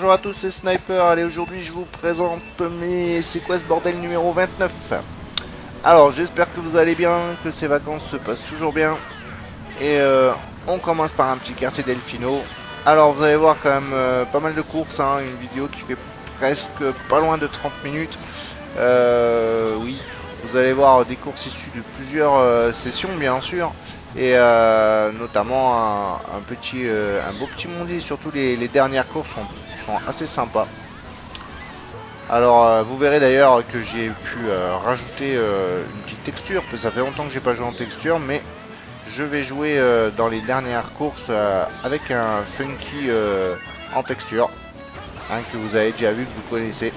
bonjour à tous, c'est Sniper. Allez, aujourd'hui je vous présente mes c'est quoi ce bordel numéro 29. Alors j'espère que vous allez bien, que ces vacances se passent toujours bien. Et on commence par un petit quartier Delfino. Alors vous allez voir quand même pas mal de courses, hein, une vidéo qui fait presque pas loin de 30 minutes. Oui, vous allez voir des courses issues de plusieurs sessions bien sûr. Et notamment un beau petit mondier, surtout les dernières courses sont assez sympas. Alors vous verrez d'ailleurs que j'ai pu rajouter une petite texture, parce que ça fait longtemps que j'ai pas joué en texture, mais je vais jouer dans les dernières courses avec un funky en texture, hein, que vous avez déjà vu, que vous connaissez.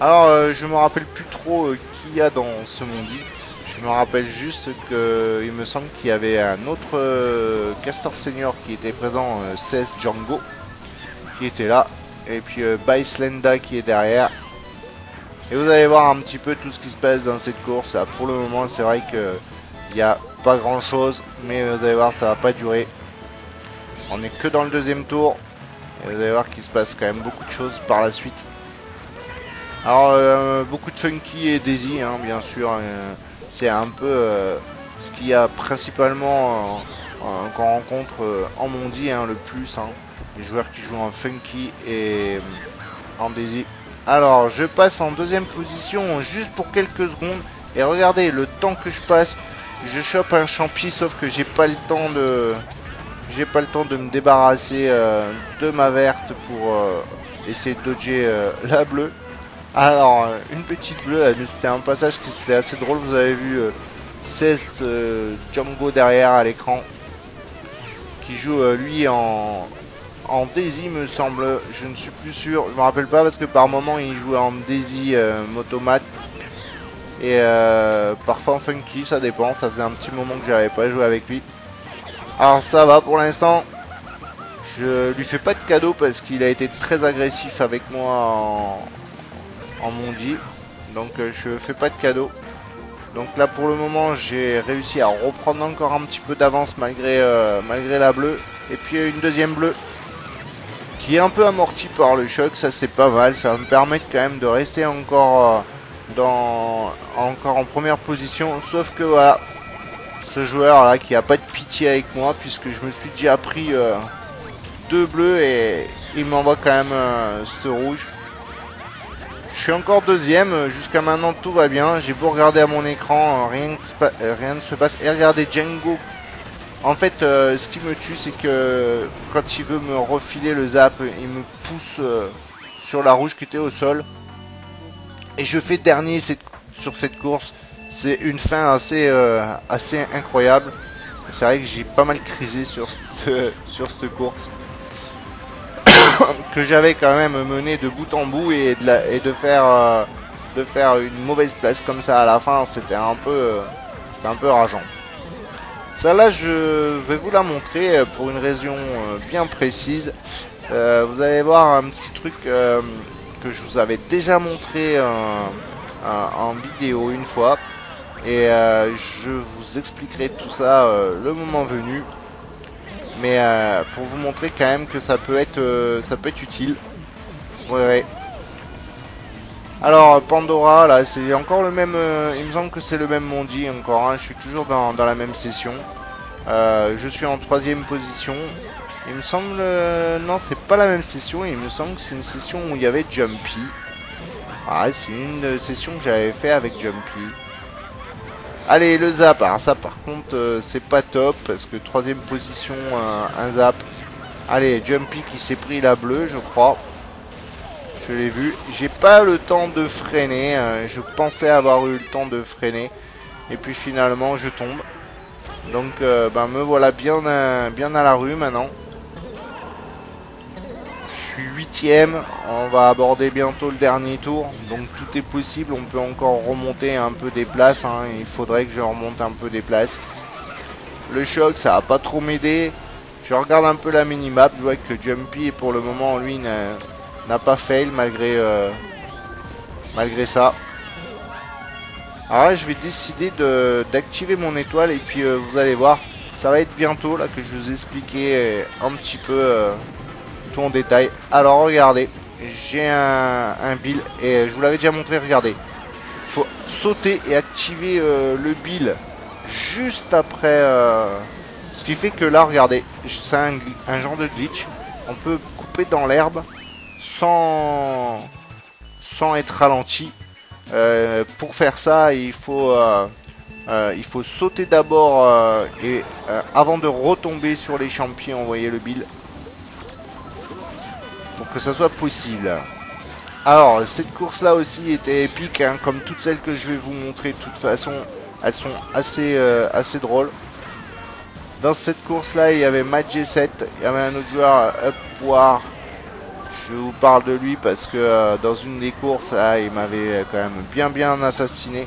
Alors je me rappelle plus trop qui y a dans ce mondier. Je me rappelle juste que il me semble qu'il y avait un autre Castor Senior qui était présent, 16 Django, qui était là, et puis Byslenda qui est derrière. Et vous allez voir un petit peu tout ce qui se passe dans cette course. Là, pour le moment, c'est vrai que il n'y a pas grand chose, mais vous allez voir, ça va pas durer. On n'est que dans le deuxième tour, et vous allez voir qu'il se passe quand même beaucoup de choses par la suite. Alors beaucoup de funky et Daisy, hein, bien sûr. C'est un peu ce qu'il y a principalement qu'on rencontre en Mondi, hein, le plus, hein, les joueurs qui jouent en funky et en Daisy. Alors je passe en deuxième position juste pour quelques secondes, et regardez le temps que je passe. Je chope un champi, sauf que j'ai pas le temps de me débarrasser de ma verte pour essayer de dodger la bleue. Alors une petite bleue, mais c'était un passage qui c'était assez drôle. Vous avez vu 16 Django derrière à l'écran, qui joue lui en Daisy me semble. Je ne suis plus sûr, je me rappelle pas, parce que par moment il jouait en Daisy Motomat et parfois en funky, ça dépend. Ça faisait un petit moment que j'avais pas joué avec lui. Alors ça va pour l'instant. Je lui fais pas de cadeau parce qu'il a été très agressif avec moi en Mondi, donc je fais pas de cadeau. Donc là pour le moment j'ai réussi à reprendre encore un petit peu d'avance malgré la bleue, et puis une deuxième bleue qui est un peu amortie par le choc. Ça c'est pas mal, ça va me permettre quand même de rester encore encore en première position. Sauf que voilà, ce joueur là qui a pas de pitié avec moi, puisque je me suis déjà pris deux bleus et il m'envoie quand même ce rouge. Je suis encore deuxième, jusqu'à maintenant tout va bien. J'ai beau regarder à mon écran, rien ne se passe. Et regardez Django. En fait, ce qui me tue, c'est que quand il veut me refiler le zap, il me pousse sur la rouge qui était au sol. Et je fais dernier sur cette course. C'est une fin assez incroyable. C'est vrai que j'ai pas mal crisé sur cette course. Que j'avais quand même mené de bout en bout, et de faire une mauvaise place comme ça à la fin, c'était un peu rageant. Ça là, je vais vous la montrer pour une raison bien précise. Vous allez voir un petit truc que je vous avais déjà montré en vidéo une fois, et je vous expliquerai tout ça le moment venu. Mais pour vous montrer quand même que ça peut être utile. Ouais. Alors Pandora, là c'est encore le même, il me semble que c'est le même Mondi encore, hein. Je suis toujours dans la même session. Je suis en troisième position. Il me semble, non c'est pas la même session, il me semble que c'est une session où il y avait Jumpy. Ah, c'est une session que j'avais fait avec Jumpy. Allez, le zap, alors ça par contre c'est pas top, parce que troisième position, un zap. Allez, Jumpy qui s'est pris la bleue, je crois. Je l'ai vu. J'ai pas le temps de freiner, je pensais avoir eu le temps de freiner, et puis finalement je tombe. Donc ben, me voilà bien à la rue maintenant. Je suis 8ème, on va aborder bientôt le dernier tour, donc tout est possible. On peut encore remonter un peu des places, hein. Il faudrait que je remonte un peu des places. Le choc, ça va pas trop m'aider. Je regarde un peu la minimap, je vois que Jumpy pour le moment lui n'a pas fail malgré ça. Alors là, je vais décider d'activer mon étoile, et puis vous allez voir, ça va être bientôt là que je vous expliquer un petit peu tout en détail. Alors regardez, j'ai un build et je vous l'avais déjà montré, regardez. Faut sauter et activer le build juste après. Ce qui fait que là, regardez, c'est un genre de glitch. On peut couper dans l'herbe sans être ralenti. Pour faire ça, il faut sauter d'abord et avant de retomber sur les champions, envoyer le build pour que ça soit possible. Alors, cette course-là aussi était épique, hein, comme toutes celles que je vais vous montrer. De toute façon, elles sont assez drôles. Dans cette course-là, il y avait Matt G7, il y avait un autre joueur, Upwar. Je vous parle de lui parce que dans une des courses, il m'avait quand même bien assassiné.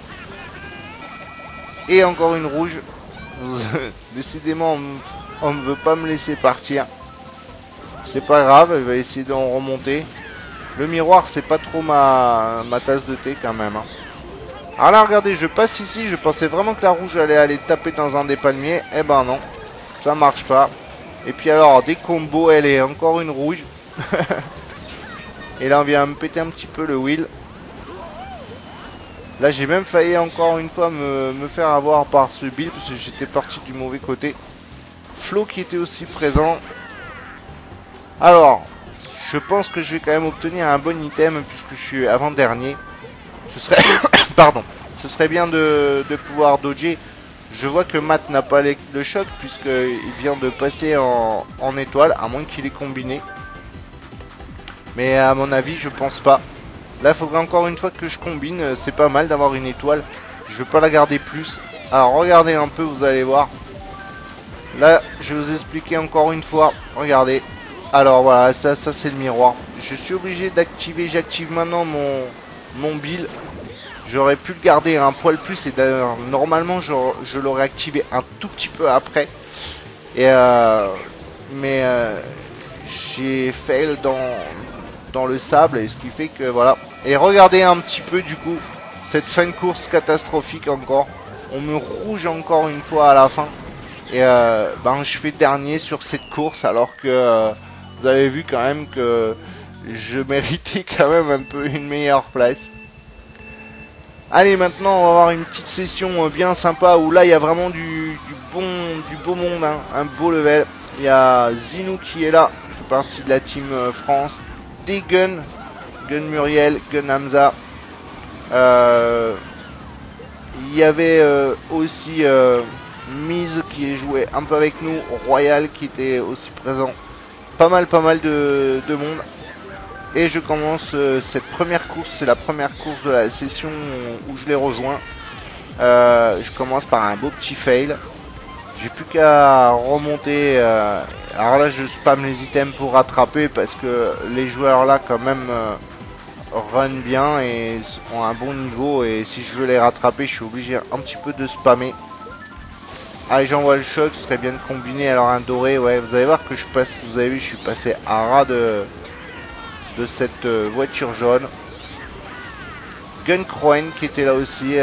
Et encore une rouge. Décidément, on ne veut pas me laisser partir. C'est pas grave, il va essayer d'en remonter. Le miroir, c'est pas trop ma tasse de thé quand même. Hein. Alors là, regardez, je passe ici. Je pensais vraiment que la rouge allait aller taper dans un des palmiers. Eh ben non, ça marche pas. Et puis alors, des combos, elle est encore une rouge. Et là, on vient me péter un petit peu le wheel. Là, j'ai même failli encore une fois me faire avoir par ce build parce que j'étais parti du mauvais côté. Flo qui était aussi présent. Alors, je pense que je vais quand même obtenir un bon item puisque je suis avant-dernier. Ce serait... Pardon. Ce serait bien de pouvoir dodger. Je vois que Matt n'a pas le choc puisqu'il vient de passer en étoile, à moins qu'il ait combiné. Mais à mon avis, je pense pas. Là, il faudrait encore une fois que je combine. C'est pas mal d'avoir une étoile. Je vais pas la garder plus. Alors, regardez un peu, vous allez voir. Là, je vais vous expliquer encore une fois. Regardez. Alors, voilà, ça c'est le miroir. Je suis obligé d'activer. J'active maintenant mon build. J'aurais pu le garder un poil plus. Et d'ailleurs, normalement, je l'aurais activé un tout petit peu après. Et mais j'ai fail dans le sable, et ce qui fait que voilà. Et regardez un petit peu du coup cette fin de course catastrophique encore. On me rouge encore une fois à la fin. Et ben je fais dernier sur cette course alors que vous avez vu quand même que je méritais quand même un peu une meilleure place. Allez, maintenant on va avoir une petite session bien sympa où là il y a vraiment du beau monde, hein, un beau level. Il y a Zinou qui est là, qui fait partie de la team France. Des Gun Muriel, Gun Hamza. Il y avait aussi Mise qui jouait un peu avec nous, Royal qui était aussi présent. Pas mal de monde. Et je commence cette première course, c'est la première course de la session où je les rejoins. Je commence par un beau petit fail. J'ai plus qu'à remonter. Alors là, je spam les items pour rattraper parce que les joueurs là, quand même, run bien et ont un bon niveau. Et si je veux les rattraper, je suis obligé un petit peu de spammer. Allez, j'envoie le choc. Ce serait bien de combiner. Alors, un doré, ouais, vous allez voir que je passe. Vous avez vu, je suis passé à ras de cette voiture jaune. Guncroin qui était là aussi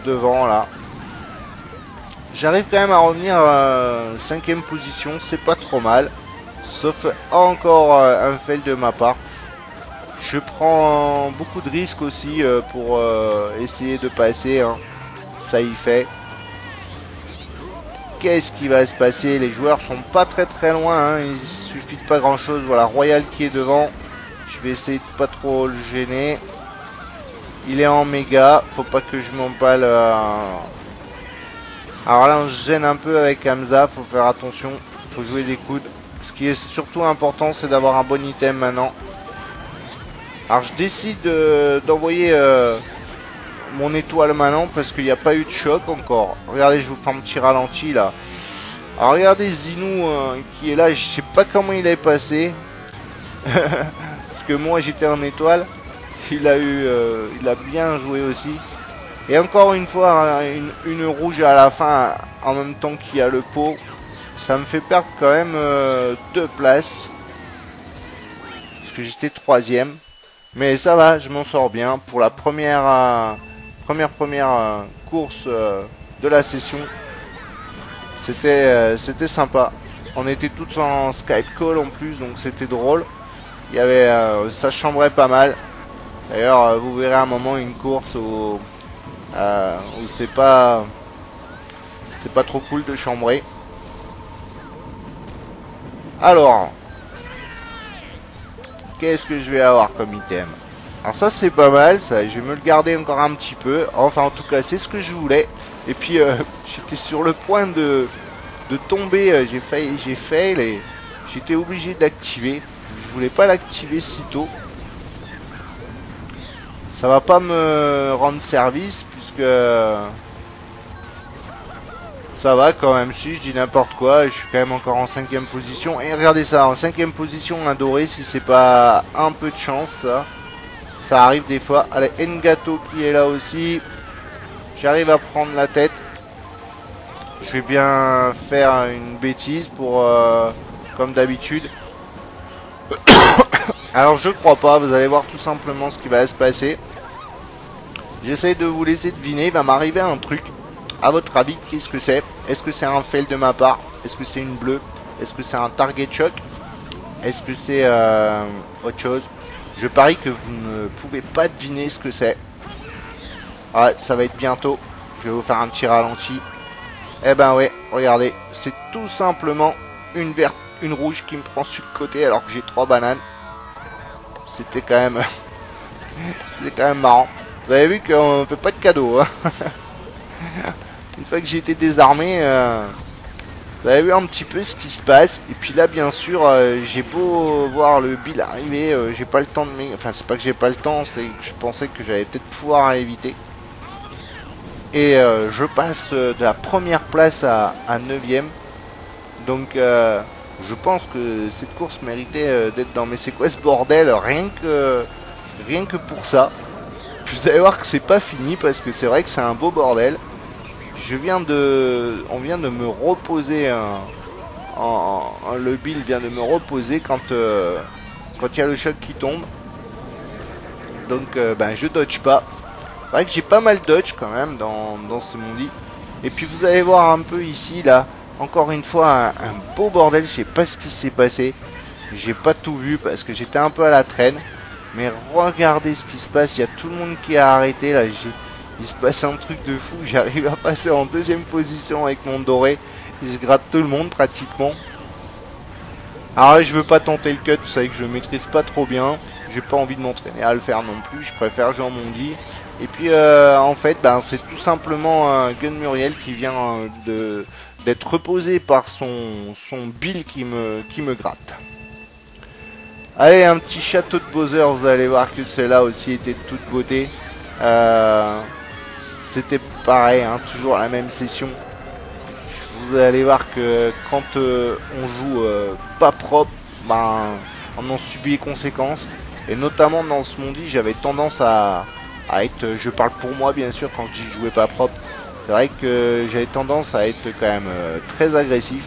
devant là. J'arrive quand même à revenir 5ème position, c'est pas trop mal. Sauf encore un fail de ma part. Je prends beaucoup de risques aussi pour essayer de passer. Hein. Ça y fait. Qu'est-ce qui va se passer? Les joueurs sont pas très loin. Hein. Il suffit de pas grand chose. Voilà, Royal qui est devant. Je vais essayer de pas trop le gêner. Il est en méga. Faut pas que je m'emballe. Alors là, on se gêne un peu avec Hamza, faut faire attention, faut jouer des coudes. Ce qui est surtout important, c'est d'avoir un bon item maintenant. Alors je décide d'envoyer mon étoile maintenant parce qu'il n'y a pas eu de choc encore. Regardez, je vous fais un petit ralenti là. Alors regardez Zinou qui est là, je sais pas comment il est passé. Parce que moi j'étais en étoile. Il a bien joué aussi. Et encore une fois, une rouge à la fin, en même temps qu'il y a le pot. Ça me fait perdre quand même 2 places. Parce que j'étais 3ème. Mais ça va, je m'en sors bien. Pour la première course de la session. C'était sympa. On était tous en Skype call en plus, donc c'était drôle. Il y avait, ça chambrait pas mal. D'ailleurs, vous verrez à un moment une course où c'est pas trop cool de chambrer. Alors, qu'est-ce que je vais avoir comme item? Alors ça c'est pas mal, ça. Je vais me le garder encore un petit peu. Enfin en tout cas c'est ce que je voulais. Et puis j'étais sur le point de tomber. J'ai fail et j'étais obligé de l'activer. Je voulais pas l'activer si tôt. Ça va pas me rendre service puisque ça va quand même. Si je dis n'importe quoi, je suis quand même encore en 5ème position. Et regardez ça, en 5ème position, un doré, si c'est pas un peu de chance, ça arrive des fois. Allez, Ngato qui est là aussi. J'arrive à prendre la tête. Je vais bien faire une bêtise pour comme d'habitude. Alors je crois pas, vous allez voir tout simplement ce qui va se passer. J'essaie de vous laisser deviner, il va m'arriver un truc. À votre avis, qu'est-ce que c'est? Est-ce que c'est un fail de ma part? Est-ce que c'est une bleue? Est-ce que c'est un target shock? Est-ce que c'est autre chose? Je parie que vous ne pouvez pas deviner ce que c'est. Ouais, ça va être bientôt. Je vais vous faire un petit ralenti. Eh ben ouais, regardez, c'est tout simplement une verte, une rouge qui me prend sur le côté alors que j'ai 3 bananes. C'était quand même c'était quand même marrant. Vous avez vu qu'on ne fait pas de cadeaux, hein. Une fois que j'ai été désarmé, vous avez vu un petit peu ce qui se passe. Et puis là bien sûr j'ai beau voir le Bill arriver, j'ai pas le temps de enfin c'est pas que j'ai pas le temps, c'est que je pensais que j'allais peut-être pouvoir éviter. Et je passe de la première place à 9ème. Donc je pense que cette course méritait d'être dans. Mais c'est quoi ce bordel? Rien que pour ça. Vous allez voir que c'est pas fini parce que c'est vrai que c'est un beau bordel. On vient de me reposer le Bill vient de me reposer quand il y a le choc qui tombe. Donc ben je dodge pas. C'est vrai que j'ai pas mal dodge quand même dans ce mondi. Et puis vous allez voir un peu ici là. Encore une fois un beau bordel. Je sais pas ce qui s'est passé. J'ai pas tout vu parce que j'étais un peu à la traîne. Mais regardez ce qui se passe. Il y a tout le monde qui a arrêté là. Il se passe un truc de fou. J'arrive à passer en 2ème position avec mon doré. Et je gratte tout le monde pratiquement. Alors là, je veux pas tenter le cut. Vous savez que je le maîtrise pas trop bien. J'ai pas envie de m'entraîner à le faire non plus. Je préfère jouer en mondi. Et puis en fait ben, c'est tout simplement Gun Muriel qui vient d'être reposé par son Bill qui me gratte. Allez, un petit château de Bowser, vous allez voir que celle-là aussi était de toute beauté. C'était pareil, hein, toujours la même session. Vous allez voir que quand on joue pas propre, ben, on en subit les conséquences. Et notamment dans ce mondi, j'avais tendance à être, je parle pour moi bien sûr quand j'y jouais pas propre. C'est vrai que j'avais tendance à être quand même très agressif.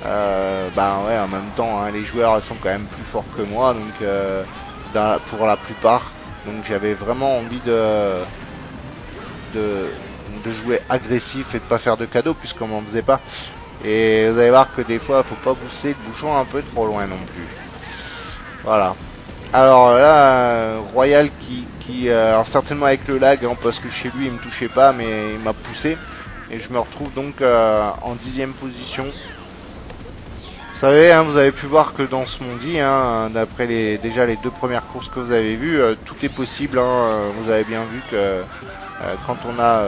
Ben ouais, en même temps hein, les joueurs sont quand même plus forts que moi donc pour la plupart, donc j'avais vraiment envie de jouer agressif et de pas faire de cadeaux puisqu'on m'en faisait pas. Et vous allez voir que des fois faut pas pousser le bouchon un peu trop loin non plus. Voilà. Alors là Royal qui alors certainement avec le lag hein, parce que chez lui il me touchait pas mais il m'a poussé et je me retrouve donc en 10ème position. Vous savez, hein, vous avez pu voir que dans ce mondi, hein, d'après déjà les 2 premières courses que vous avez vues, tout est possible. Hein, vous avez bien vu que quand on a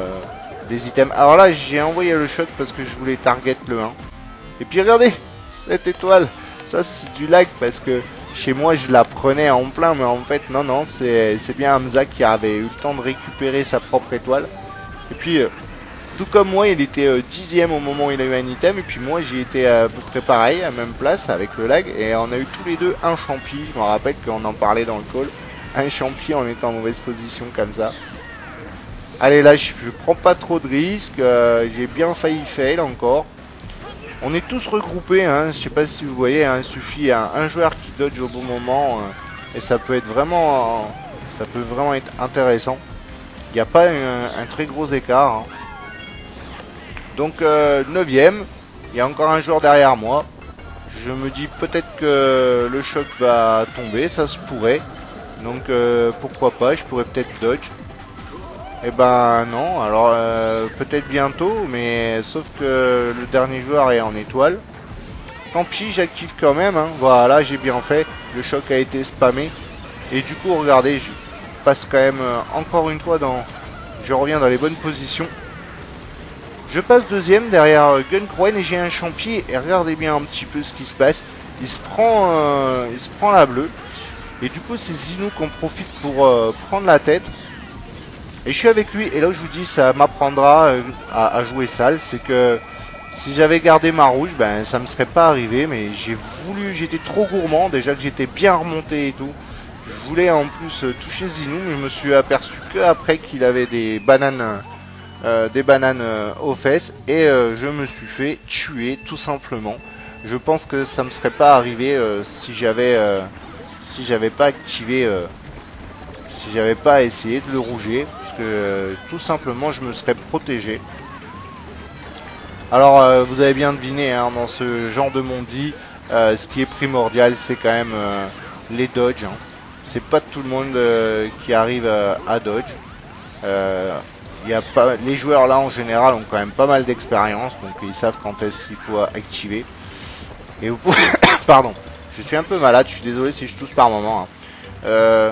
des items... Alors là, j'ai envoyé le shot parce que je voulais target le 1. Et puis regardez, cette étoile, ça c'est du lag parce que chez moi je la prenais en plein, mais en fait non, c'est bien Hamza qui avait eu le temps de récupérer sa propre étoile. Et puis... tout comme moi, il était 10ème au moment où il a eu un item. Et puis moi, j'ai été à peu près pareil, à même place avec le lag. Et on a eu tous les deux un champi. Je me rappelle qu'on en parlait dans le call. Un champi en étant en mauvaise position comme ça. Allez, là, je prends pas trop de risques. J'ai bien failli fail encore. On est tous regroupés. Hein. Je sais pas si vous voyez. Hein, il suffit un joueur qui dodge au bon moment. Et ça peut être vraiment... ça peut vraiment être intéressant. Il n'y a pas un très gros écart. Hein. Donc 9ème, il y a encore un joueur derrière moi. Je me dis peut-être que le choc va tomber, ça se pourrait. Donc pourquoi pas, je pourrais peut-être dodge. Et ben non, alors peut-être bientôt, mais sauf que le dernier joueur est en étoile. Tant pis, j'active quand même, hein. Voilà, j'ai bien fait. Le choc a été spammé. Et du coup, regardez, je passe quand même encore une fois dans... Je reviens dans les bonnes positions. Je passe deuxième derrière Guncrowen et j'ai un champi. Et regardez bien un petit peu ce qui se passe. Il se prend la bleue. Et du coup, c'est Zinou qu'on profite pour prendre la tête. Et je suis avec lui. Et là, je vous dis, ça m'apprendra à jouer sale. C'est que si j'avais gardé ma rouge, ben ça me serait pas arrivé. Mais j'étais trop gourmand. Déjà que j'étais bien remonté et tout. Je voulais en plus toucher Zinou. Mais je me suis aperçu qu'après qu'il avait des bananes aux fesses. Et je me suis fait tuer tout simplement. Je pense que ça me serait pas arrivé si j'avais pas activé, si j'avais pas essayé de le rouger, parce que tout simplement je me serais protégé. Alors vous avez bien deviné, hein, dans ce genre de mondi, ce qui est primordial, c'est quand même les dodges. Hein. C'est pas tout le monde qui arrive à dodge. Les joueurs là en général ont quand même pas mal d'expérience, donc ils savent quand est-ce qu'il faut activer. Et vous pouvez... Pardon, je suis un peu malade, je suis désolé si je tousse par moment. Hein.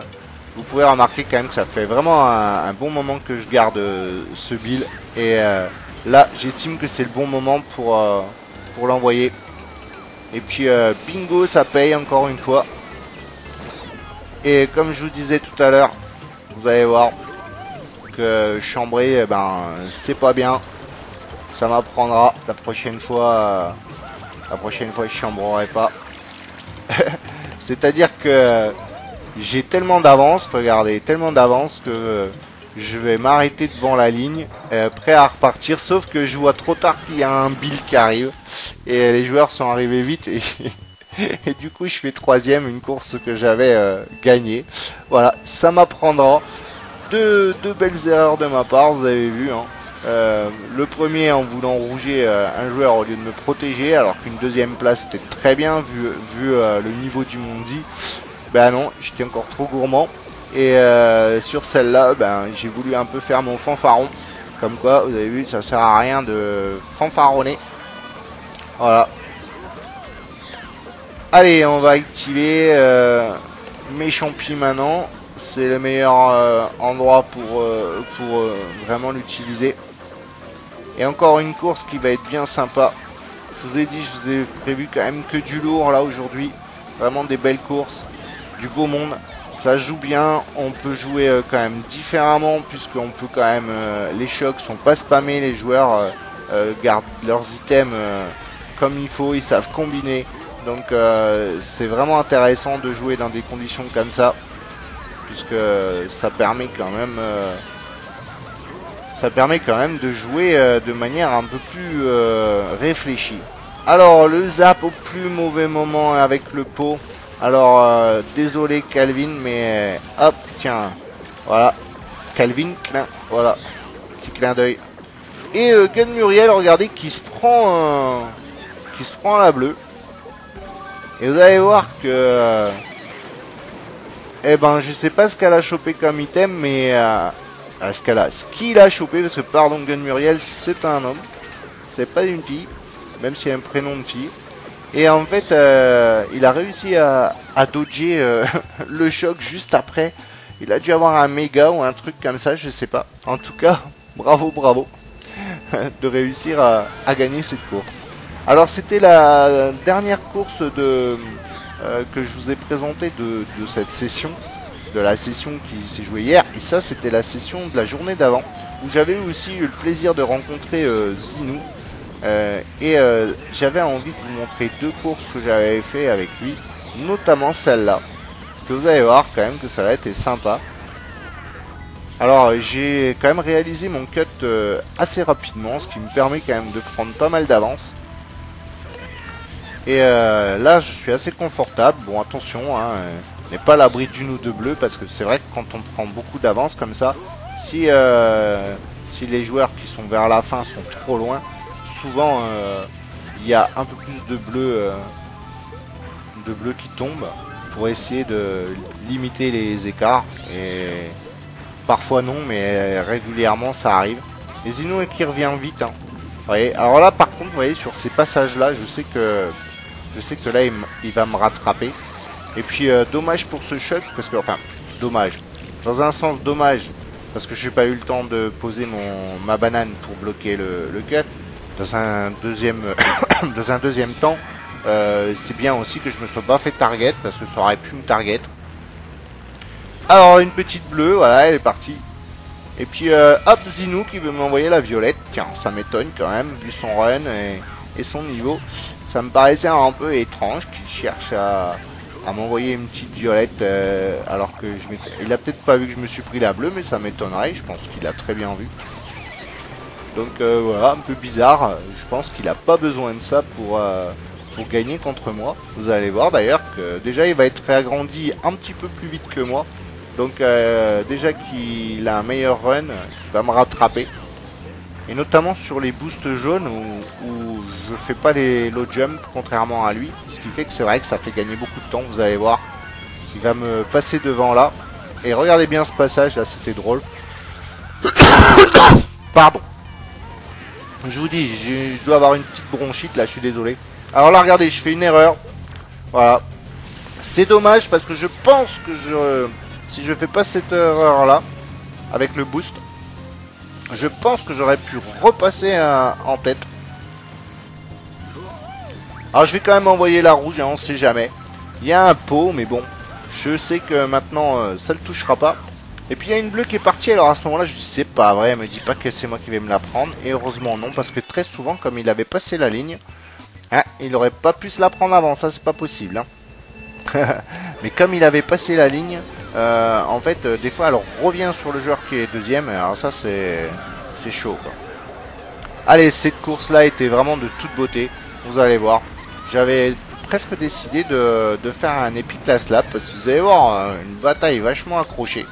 Vous pouvez remarquer quand même que ça fait vraiment un bon moment que je garde ce build. Et là, j'estime que c'est le bon moment pour l'envoyer. Et puis, bingo, ça paye encore une fois. Et comme je vous disais tout à l'heure, vous allez voir que chambrer, eh ben, c'est pas bien. Ça m'apprendra la prochaine fois. Je chambrerai pas. C'est-à-dire que j'ai tellement d'avance, regardez, tellement d'avance que je vais m'arrêter devant la ligne, prêt à repartir, sauf que je vois trop tard qu'il y a un Bill qui arrive, et les joueurs sont arrivés vite, et du coup je fais troisième, une course que j'avais gagnée. Voilà, ça m'apprendra. Deux belles erreurs de ma part, vous avez vu, hein. Le premier en voulant rouger un joueur au lieu de me protéger, alors qu'une deuxième place c'était très bien vu le niveau du Mondi. Ben non, j'étais encore trop gourmand. Et sur celle-là, ben j'ai voulu un peu faire mon fanfaron. Comme quoi, vous avez vu, ça sert à rien de fanfaronner. Voilà. Allez, on va activer mes champis maintenant. C'est le meilleur endroit pour vraiment l'utiliser. Et encore une course qui va être bien sympa. Je vous ai dit, je vous ai prévu quand même que du lourd là aujourd'hui. Vraiment des belles courses, du beau monde. Ça joue bien, on peut jouer quand même différemment puisqu'on peut quand même... les chocs sont pas spammés, les joueurs gardent leurs items comme il faut, ils savent combiner. Donc c'est vraiment intéressant de jouer dans des conditions comme ça. Puisque ça permet quand même... de jouer de manière un peu plus réfléchie. Alors le zap au plus mauvais moment avec le pot. Alors désolé Calvin, mais hop, tiens, voilà, Calvin, voilà, petit clin d'œil. Et Gun Muriel, regardez, qui se prend la bleue. Et vous allez voir que eh ben je sais pas ce qu'elle a chopé comme item, mais ce qu'il a chopé, parce que pardon, Gun Muriel c'est un homme, c'est pas une fille, même s'il y a un prénom de fille. Et en fait il a réussi à dodger le choc juste après. Il a dû avoir un méga ou un truc comme ça, je sais pas. En tout cas, bravo de réussir à gagner cette course. Alors c'était la dernière course que je vous ai présentée de cette session, de la session qui s'est jouée hier. Et ça c'était la session de la journée d'avant, où j'avais aussi eu le plaisir de rencontrer Zinou. J'avais envie de vous montrer deux courses que j'avais fait avec lui, notamment celle-là. Parce que vous allez voir quand même que ça va être sympa. Alors j'ai quand même réalisé mon cut assez rapidement, ce qui me permet quand même de prendre pas mal d'avance. Et là je suis assez confortable. Bon attention, hein, n'est pas à l'abri d'une ou deux bleus, parce que c'est vrai que quand on prend beaucoup d'avance comme ça, si les joueurs qui sont vers la fin sont trop loin, souvent il y a un peu plus de bleus de bleu qui tombe pour essayer de limiter les écarts. Et parfois non, mais régulièrement ça arrive. Et Zino qui revient vite. Hein. Vous voyez, alors là par contre, vous voyez, sur ces passages-là, je sais que là il va me rattraper. Et puis dommage pour ce choc, parce que, enfin, dommage. Dans un sens dommage, parce que j'ai pas eu le temps de poser ma banane pour bloquer le cut. Dans un deuxième, dans un deuxième temps, c'est bien aussi que je me sois pas fait target, parce que ça aurait pu me target. Alors une petite bleue, voilà, elle est partie. Et puis hop, Zinou qui veut m'envoyer la violette. Tiens, ça m'étonne quand même, vu son run et son niveau. Ça me paraissait un peu étrange qu'il cherche à m'envoyer une petite violette alors que il a peut-être pas vu que je me suis pris la bleue, mais ça m'étonnerait. Je pense qu'il a très bien vu. Donc voilà, un peu bizarre. Je pense qu'il a pas besoin de ça pour gagner contre moi. Vous allez voir d'ailleurs que déjà il va être réagrandi un petit peu plus vite que moi. Donc déjà qu'il a un meilleur run, il va me rattraper. Et notamment sur les boosts jaunes où je fais pas les low jump contrairement à lui. Ce qui fait que c'est vrai que ça fait gagner beaucoup de temps, vous allez voir. Il va me passer devant là. Et regardez bien ce passage là, c'était drôle. Pardon. Je vous dis, je dois avoir une petite bronchite là, je suis désolé. Alors là regardez, je fais une erreur. Voilà. C'est dommage parce que je pense que si je fais pas cette erreur là, avec le boost, je pense que j'aurais pu repasser en tête. Alors je vais quand même envoyer la rouge, hein, on sait jamais. Il y a un pot, mais bon, je sais que maintenant ça ne le touchera pas. Et puis il y a une bleue qui est partie, alors à ce moment là je dis c'est pas vrai, elle me dit pas que c'est moi qui vais me la prendre. Et heureusement non, parce que très souvent comme il avait passé la ligne, hein, il aurait pas pu se la prendre avant, ça c'est pas possible. Hein. Mais comme il avait passé la ligne, en fait des fois elle revient sur le joueur qui est deuxième, alors ça c'est chaud quoi. Allez, cette course là était vraiment de toute beauté, vous allez voir. J'avais presque décidé de faire un epic last lap parce que vous allez voir une bataille vachement accrochée.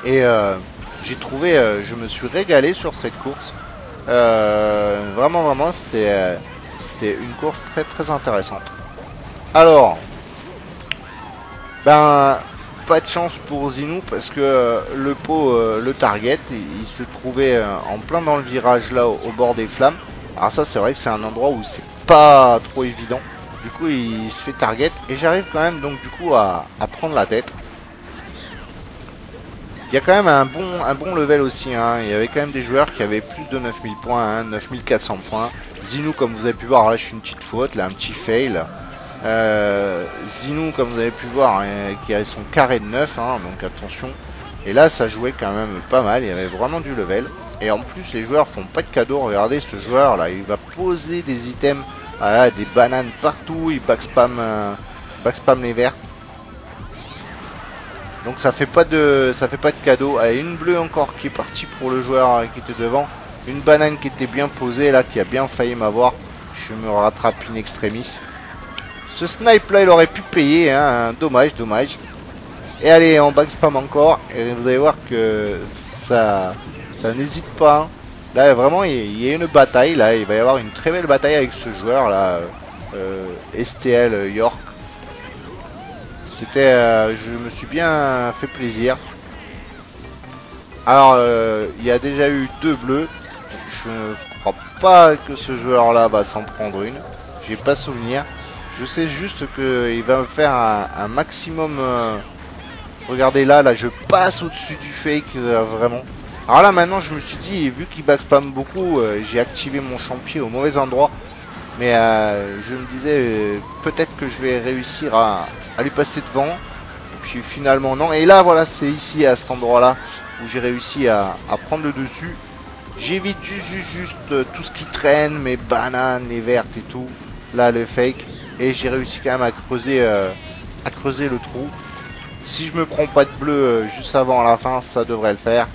Et j'ai trouvé, je me suis régalé sur cette course. Vraiment, c'était une course très très intéressante. Alors, ben, pas de chance pour Zinou parce que le pot, le target, il se trouvait en plein dans le virage là au bord des flammes. Alors ça c'est vrai que c'est un endroit où c'est pas trop évident. Du coup il se fait target et j'arrive quand même donc du coup à prendre la tête. Il y a quand même un bon level aussi, hein. Il y avait quand même des joueurs qui avaient plus de 9000 points, hein, 9400 points. Zinou, comme vous avez pu voir, là je suis une petite faute, là un petit fail. Zinou, comme vous avez pu voir, hein, qui a son carré de 9, hein, donc attention. Et là ça jouait quand même pas mal, il y avait vraiment du level. Et en plus les joueurs font pas de cadeaux, regardez ce joueur là, il va poser des items, voilà, des bananes partout, il backspam les verts. Donc ça fait pas de cadeau. Allez, une bleue encore qui est partie pour le joueur qui était devant. Une banane qui était bien posée là, qui a bien failli m'avoir. Je me rattrape in extremis. Ce snipe là il aurait pu payer, hein. Dommage. Et allez, on backspam encore. Et vous allez voir que ça n'hésite pas. Hein. Là vraiment il y a une bataille là. Il va y avoir une très belle bataille avec ce joueur là. STL York. C'était, je me suis bien fait plaisir. Alors, il y a déjà eu 2 bleus. Je ne crois pas que ce joueur-là va s'en prendre une. J'ai pas souvenir. Je sais juste qu'il va me faire un maximum. Regardez là, je passe au-dessus du fake, vraiment. Alors là, maintenant, je me suis dit, vu qu'il backspam beaucoup, j'ai activé mon champion au mauvais endroit. Mais je me disais, peut-être que je vais réussir à lui passer devant. Et puis finalement non. Et là voilà, c'est ici à cet endroit là où j'ai réussi à prendre le dessus. J'évite juste tout ce qui traîne, mes bananes, les vertes et tout. Là le fake. Et j'ai réussi quand même à creuser le trou. Si je me prends pas de bleu juste avant la fin, ça devrait le faire.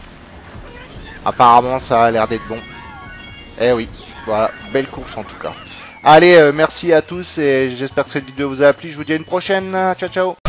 Apparemment ça a l'air d'être bon. Eh oui, voilà, belle course en tout cas. Allez, merci à tous et j'espère que cette vidéo vous a plu. Je vous dis à une prochaine. Ciao ciao.